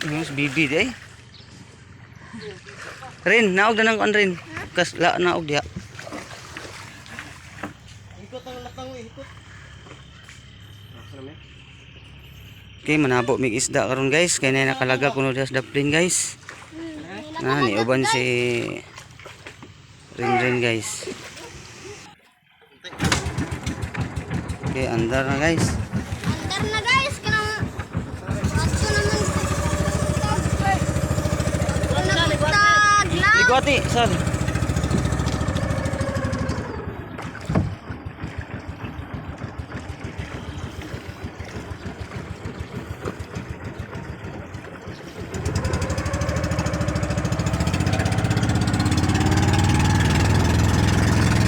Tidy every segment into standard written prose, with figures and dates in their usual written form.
Mas bibi day. Rin, naog na nang rin. Kas la naog dia. Ikot ang latang ikot. Okay, manabo mig isda karon guys. Kay na nakalaga kuno sa daplin guys. Ni uban si Rin guys. Okay, andar na guys. Andar na guys, kanang aso naman. Tag lang. Ligwati, sir.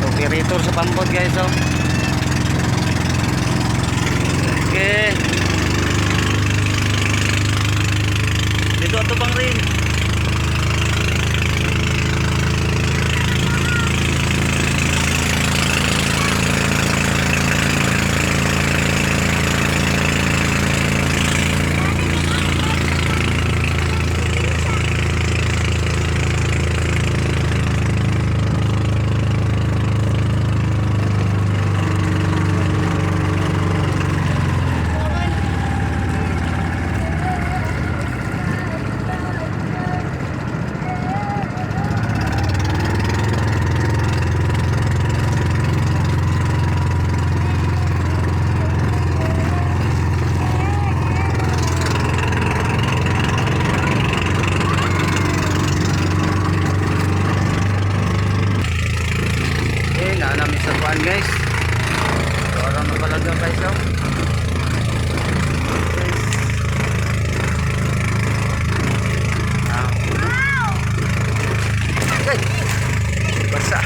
Operator sa pampot guys, oh. Okay. Dito ato bang rin. Namin sa kuan guys. Orang magalaga guys, oh. Okay. Basa.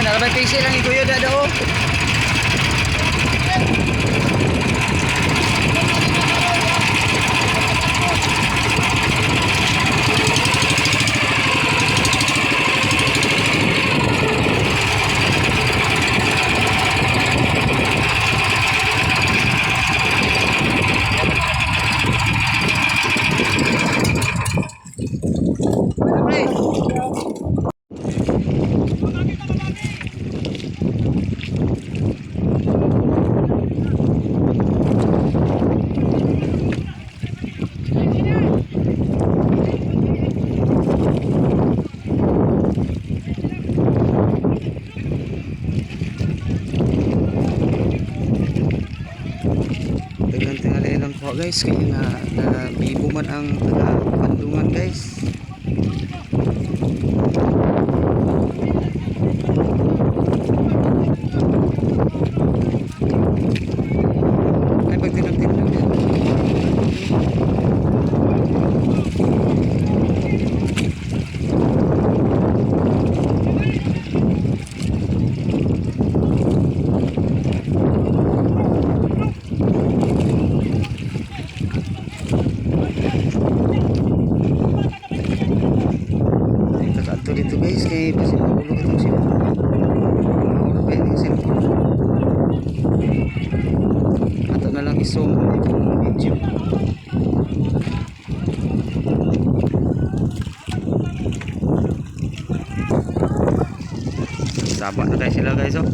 Nakabay PC lang ikuyo dada, oh. Dagang tingali lang po guys, kaya na bibo man ang pandungan guys. Ay pagtinag-tinag din. Dito guys, kay basi mahulog itong sila. Mahulog pa yung cellphone. Ato na lang isom yung video. Saba na tayo sila guys, oh.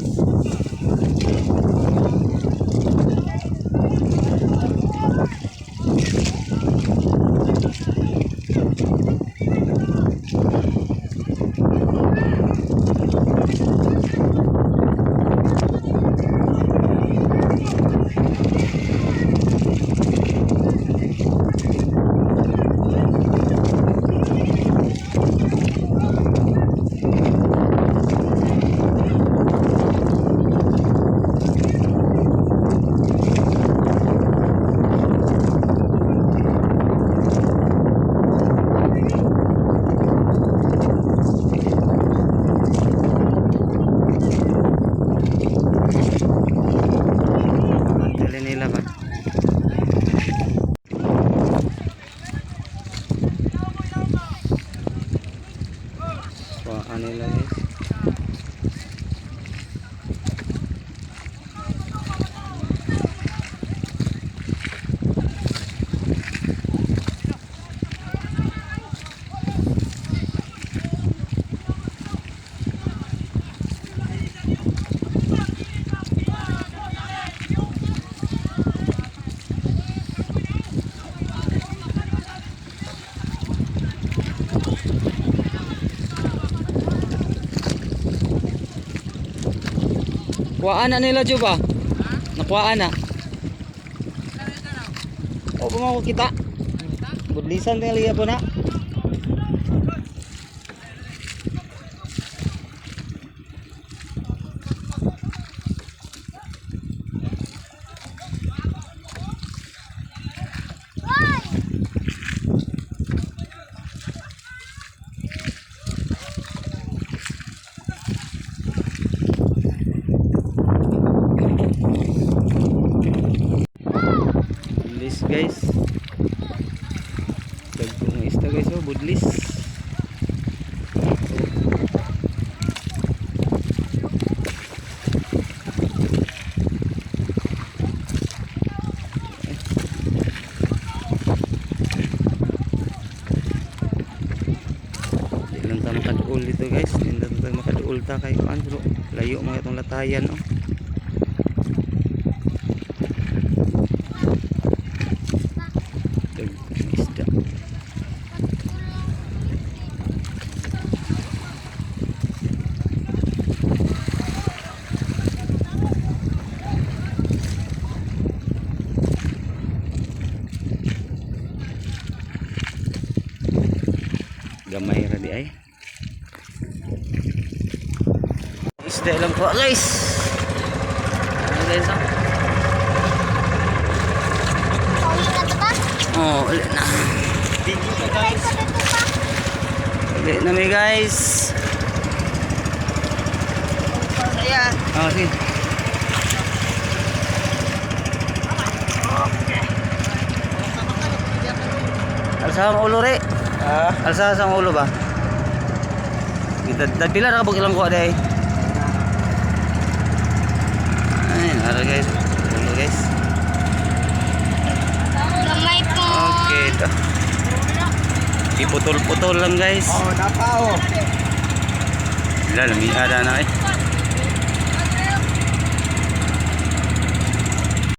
Ano nila guys. Kuhaan na nila Juba. Nakuhaan na. O pa mo kita. Budlisan tinggal liya po na. Budlis guys. Dagkong isda guys oh, budlis. Di lang tayo makaduol dito guys. Di lang tayo makaduol ta kayo bro. Layo mga itong latayan oh. Isda. Gamay ra di ay. Isda lang po guys. Ano guys oh? Pauwi na ito pa? Oh, ulit na. Guys. Ulit na may guys. Ayan. Oh, sige. Alsa ang ulo re. Alsa ang ulo ba? Pila na kabog ilang kuha day. Ay, nara guys. Ulo guys. Gamay po. Okay, ito. Iputol-putol lang guys. Oh, napa oh. Wala, lamiada na eh.